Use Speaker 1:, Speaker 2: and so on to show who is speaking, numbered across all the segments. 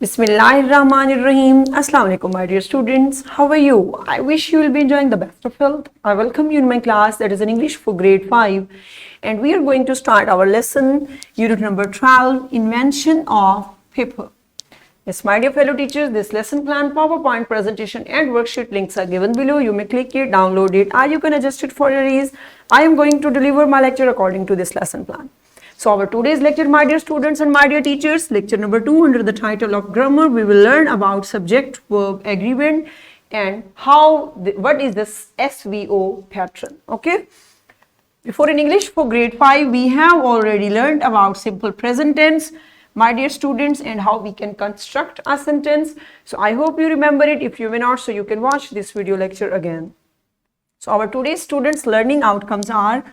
Speaker 1: Bismillahirrahmanirrahim. Assalamu alaikum, my dear students. How are you? I wish you will be enjoying the best of health. I welcome you in my class that is in English for grade 5, and we are going to start our lesson, unit number 12, Invention of Paper. Yes, my dear fellow teachers, this lesson plan, PowerPoint presentation and worksheet links are given below. You may click it, download it, or you can adjust it for your ease. I am going to deliver my lecture according to this lesson plan. So our today's lecture, my dear students and my dear teachers, lecture number 2 under the title of grammar, we will learn about subject verb agreement and what is this SVO pattern. Okay. Before in English for grade 5, we have already learned about simple present tense, my dear students, and how we can construct a sentence. So I hope you remember it. If you may not, so you can watch this video lecture again. So our today's students learning outcomes are: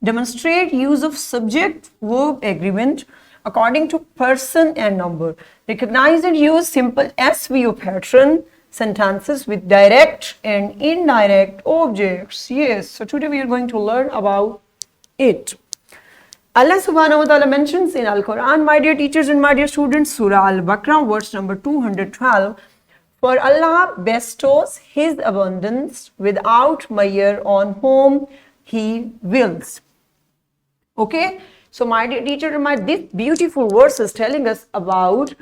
Speaker 1: demonstrate use of subject verb agreement according to person and number. Recognize and use simple SVO pattern sentences with direct and indirect objects. Yes, so today we are going to learn about it. Allah subhanahu wa ta'ala mentions in Al-Quran, my dear teachers and my dear students, Surah Al-Baqarah, verse number 212, for Allah bestows His abundance without measure on whom He wills. Okay, so my dear teacher, this beautiful verse is telling us about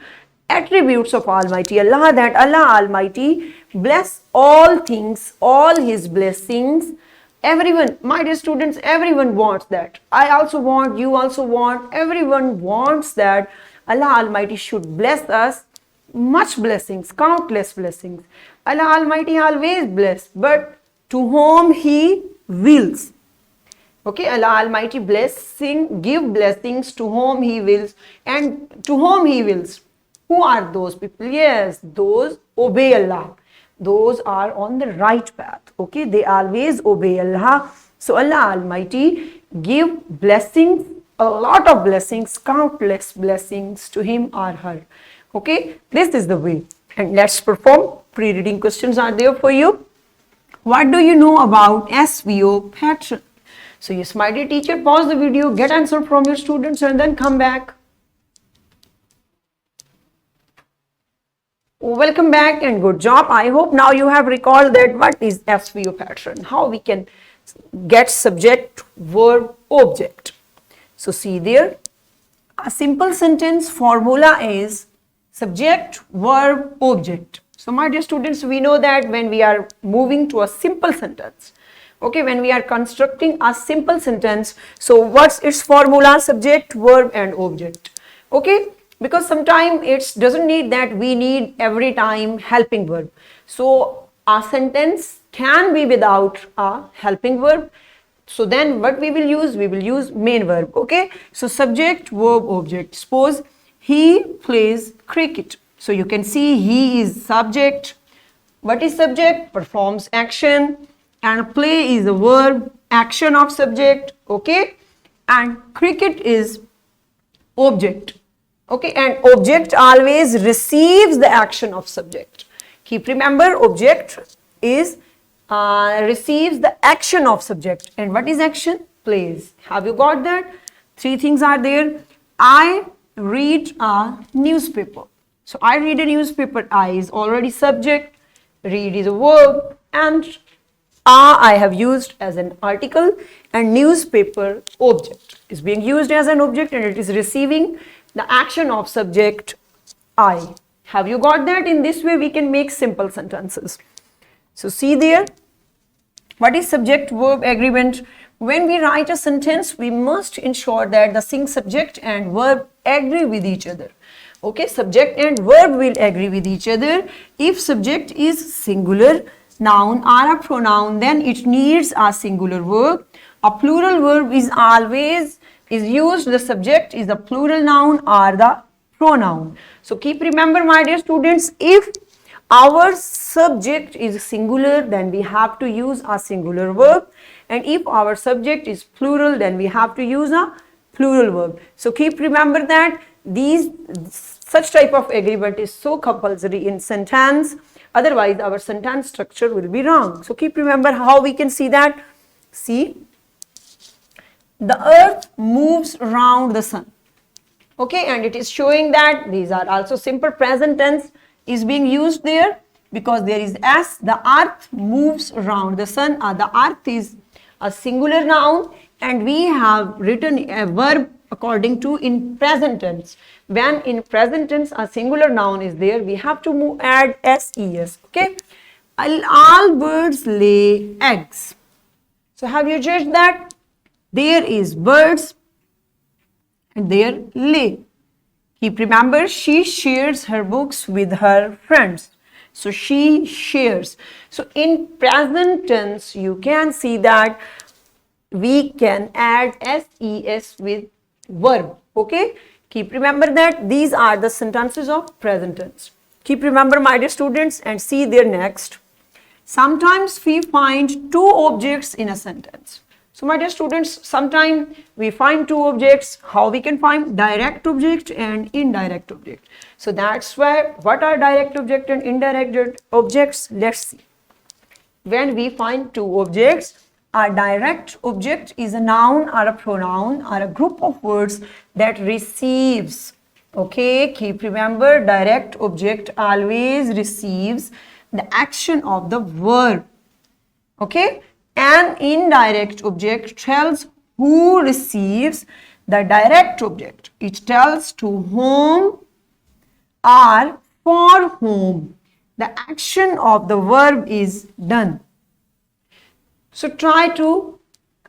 Speaker 1: attributes of Almighty Allah, that Allah Almighty bless all things, all His blessings. Everyone, my dear students, everyone wants that. I also want, you also want, everyone wants that Allah Almighty should bless us much blessings, countless blessings. Allah Almighty always bless, but to whom He wills. Okay, Allah Almighty give blessings to whom He wills, and to whom He wills. Who are those people? Yes, those obey Allah. Those are on the right path. Okay, they always obey Allah. So Allah Almighty give blessings, a lot of blessings, countless blessings to him or her. Okay, this is the way. And let's perform. Pre-reading questions are there for you. What do you know about SVO pattern? So yes, my dear teacher, pause the video, get answer from your students and then come back. Welcome back and good job. I hope now you have recalled that what is SVO pattern, how we can get subject, verb, object. So see there, a simple sentence formula is subject, verb, object. So my dear students, we know that when we are moving to a simple sentence, okay, when we are constructing a simple sentence, so what's its formula? Subject, verb and object. Okay, because sometimes it doesn't need that we need every time helping verb. So a sentence can be without a helping verb. So then what we will use? We will use main verb. Okay, so subject, verb, object. Suppose he plays cricket. So you can see he is subject. What is subject? Performs action. And play is the verb, action of subject, okay, and cricket is object, okay, and object always receives the action of subject. Keep remember, object is receives the action of subject. And what is action? Plays. Have you got that? Three things are there. I read a newspaper. So I read a newspaper. I is already subject, read is a verb, and I have used as an article, and newspaper object is being used as an object and it is receiving the action of subject I. Have you got that? In this way we can make simple sentences. So see there, what is subject verb agreement? When we write a sentence, we must ensure that the subject and verb agree with each other. Okay, subject and verb will agree with each other. If subject is singular, noun or a pronoun, then it needs a singular verb. A plural verb is always used, the subject is the plural noun or the pronoun. So keep remember, my dear students, if our subject is singular, then we have to use a singular verb, and if our subject is plural, then we have to use a plural verb. So keep remember that such type of agreement is so compulsory in sentence. Otherwise, our sentence structure will be wrong. So keep remember how we can see that. See, the earth moves around the sun. Okay, and it is showing that these are also simple present tense is being used there because there is S. The earth moves around the sun. The earth is a singular noun, and we have written a verb according to in present tense. When in present tense a singular noun is there, we have to add ses. Okay, all birds lay eggs. So have you judged that? There is birds and there lay. Keep remember, she shares her books with her friends. So she shares. So in present tense, you can see that we can add ses with verb. Okay. Keep remember that these are the sentences of present tense. Keep remember, my dear students, and see there next. Sometimes we find two objects in a sentence. So my dear students, sometimes we find two objects. How we can find direct object and indirect object? So that's why what are direct object and indirect objects? Let's see. When we find two objects, a direct object is a noun or a pronoun or a group of words that receives. Okay, keep remember, direct object always receives the action of the verb. Okay, an indirect object tells who receives the direct object. It tells to whom or for whom the action of the verb is done. So try to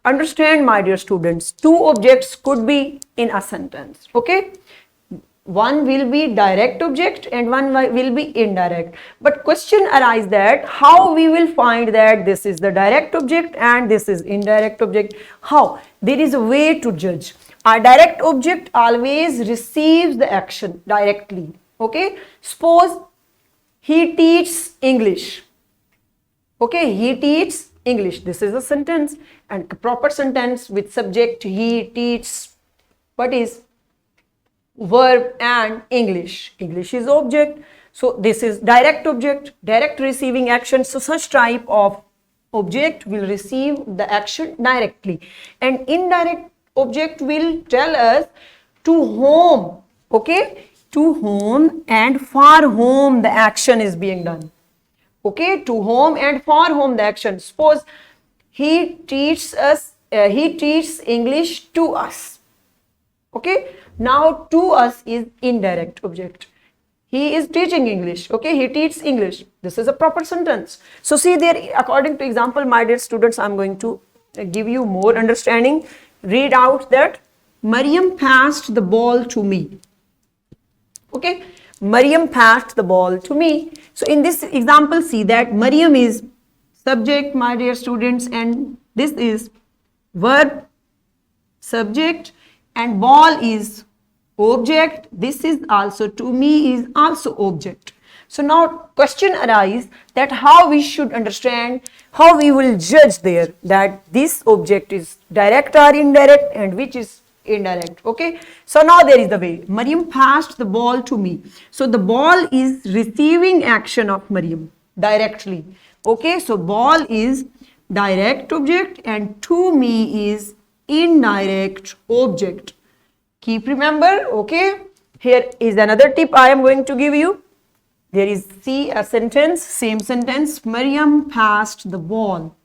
Speaker 1: understand, my dear students. Two objects could be in a sentence. Okay, one will be direct object and one will be indirect. But question arises that how we will find that this is the direct object and this is indirect object. How? There is a way to judge. A direct object always receives the action directly. Okay, suppose he teaches English. Okay, he teaches English. This is a sentence, and proper sentence with subject he teaches. What is verb and English? English is object. So this is direct object, direct receiving action. So such type of object will receive the action directly, and indirect object will tell us to whom. Okay, to whom and for whom the action is being done. Okay, to whom and for whom the action. Suppose he teaches us, he teaches English to us. Okay, now to us is indirect object. He is teaching English. Okay, he teaches English. This is a proper sentence. So see there, according to example, my dear students, I'm going to give you more understanding. Read out that Mariam passed the ball to me. Okay, Mariam passed the ball to me. So in this example, see that Mariam is subject, my dear students, and this is verb, subject, and ball is object. This is also to me is also object. So now question arises that how we should understand, how we will judge there that this object is direct or indirect and which is indirect. Okay, so now there is the way. Mariam passed the ball to me. So the ball is receiving action of Mariam directly. Okay, so ball is direct object and to me is indirect object. Keep remember. Okay, here is another tip I am going to give you. There is, see, a sentence, same sentence, Mariam passed the ball.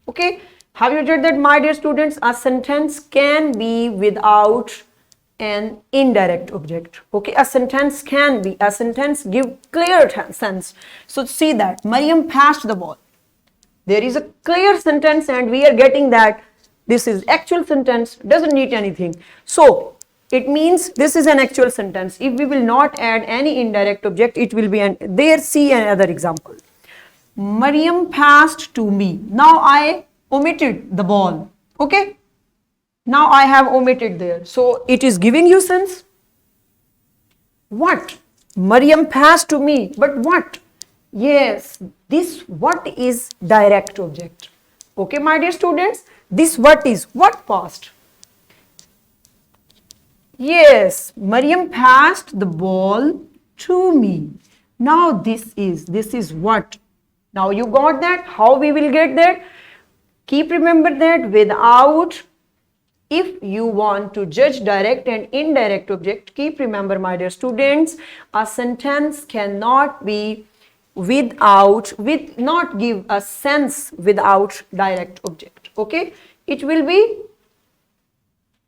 Speaker 1: Okay, have you read that, my dear students? A sentence can be without an indirect object. Okay, a sentence can be, a sentence give clear sense. So see that Mariam passed the ball. There is a clear sentence and we are getting that this is actual sentence, doesn't need anything. So it means this is an actual sentence. If we will not add any indirect object, it will be an, there, see another example. Mariam passed to me. Now I omitted the ball. Okay, now I have omitted there, so it is giving you sense. What? Mariam passed to me, but what? Yes, this what is direct object. Okay, my dear students, this what is what passed. Yes, Mariam passed the ball to me. Now this is what. Now you got that. How we will get that? Keep remember that without If you want to judge direct and indirect object, keep remember, my dear students, a sentence cannot be not give a sense without direct object. Okay, it will be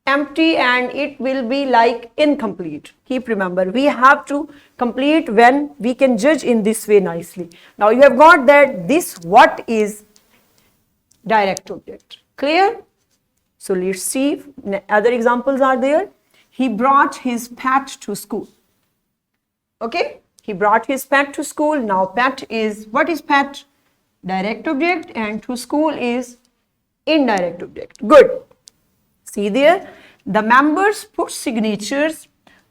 Speaker 1: empty and it will be like incomplete. Keep remember, we have to complete when we can judge in this way nicely. Now you have got that this what is direct object. Clear? So let's see, other examples are there. He brought his pet to school. Okay, he brought his pet to school. Now pet is, what is pet? Direct object, and to school is indirect object. Good. See there, the members put signatures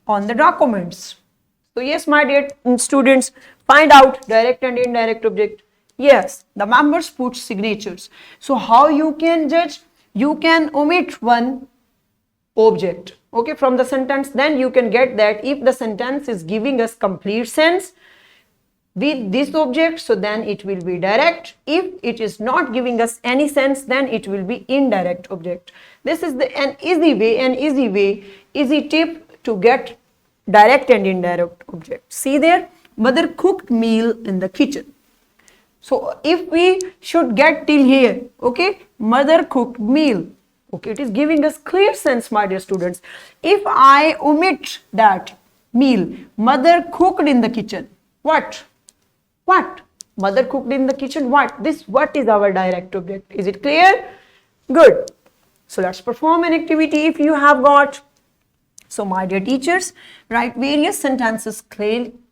Speaker 1: on the documents. So yes, my dear students, find out direct and indirect object. Yes, the members put signatures. So how you can judge? You can omit one object, okay, from the sentence. Then you can get that if the sentence is giving us complete sense with this object, so then it will be direct. If it is not giving us any sense, then it will be indirect object. This is an easy tip to get direct and indirect object. See there, mother cooked meal in the kitchen. So if we should get till here, okay, mother cooked meal, okay, it is giving us clear sense, my dear students. If I omit that meal, mother cooked in the kitchen, what? Mother cooked in the kitchen, what? This what is our direct object? Is it clear? Good. So let's perform an activity if you have got. So my dear teachers, write various sentences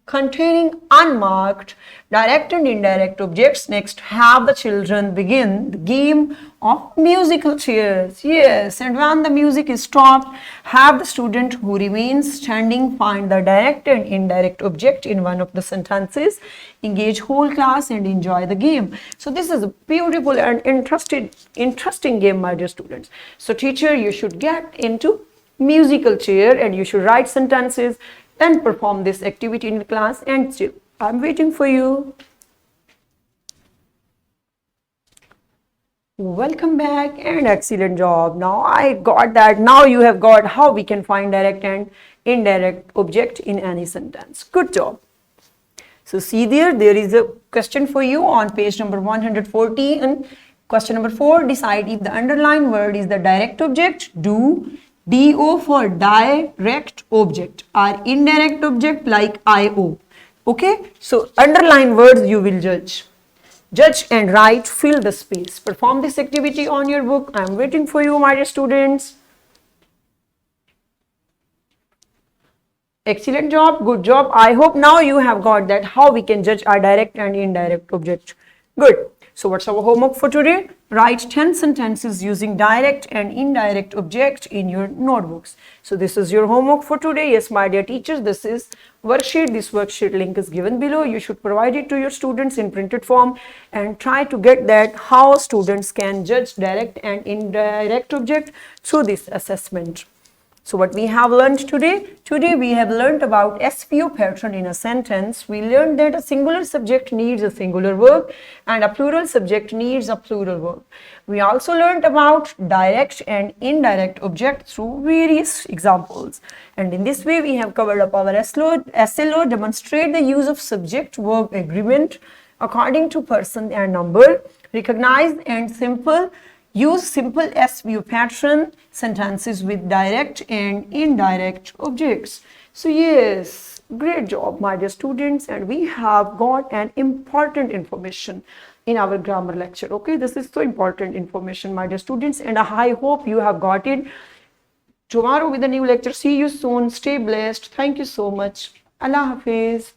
Speaker 1: containing unmarked direct and indirect objects. Next, have the children begin the game of musical chairs. Yes, and when the music is stopped, have the student who remains standing find the direct and indirect object in one of the sentences. Engage whole class and enjoy the game. So this is a beautiful and interesting game, my dear students. So teacher, you should get into musical chair and you should write sentences, then perform this activity in class, and still I'm waiting for you. Welcome back and excellent job. Now I got that. Now you have got how we can find direct and indirect object in any sentence. Good job. So see there is a question for you on page number 140, and question number 4, decide if the underlined word is the direct object. DO for direct object or indirect object like IO. Okay, so underline words you will judge and write, fill the space. Perform this activity on your book. I am waiting for you, my dear students. Excellent job, good job. I hope now you have got that how we can judge our direct and indirect object. Good. So what's our homework for today? Write 10 sentences using direct and indirect object in your notebooks. So this is your homework for today. Yes, my dear teachers, this is worksheet. This worksheet link is given below. You should provide it to your students in printed form and try to get that how students can judge direct and indirect object through this assessment. So what we have learned today? Today we have learned about SVO pattern in a sentence. We learned that a singular subject needs a singular verb and a plural subject needs a plural verb. We also learned about direct and indirect object through various examples. And in this way we have covered up our SLO, demonstrate the use of subject-verb agreement according to person and number, recognize and use simple SVO pattern sentences with direct and indirect objects. So yes, great job, my dear students, and we have got an important information in our grammar lecture. Okay, this is so important information, my dear students, and I hope you have got it. Tomorrow with a new lecture. See you soon. Stay blessed. Thank you so much. Allah Hafiz.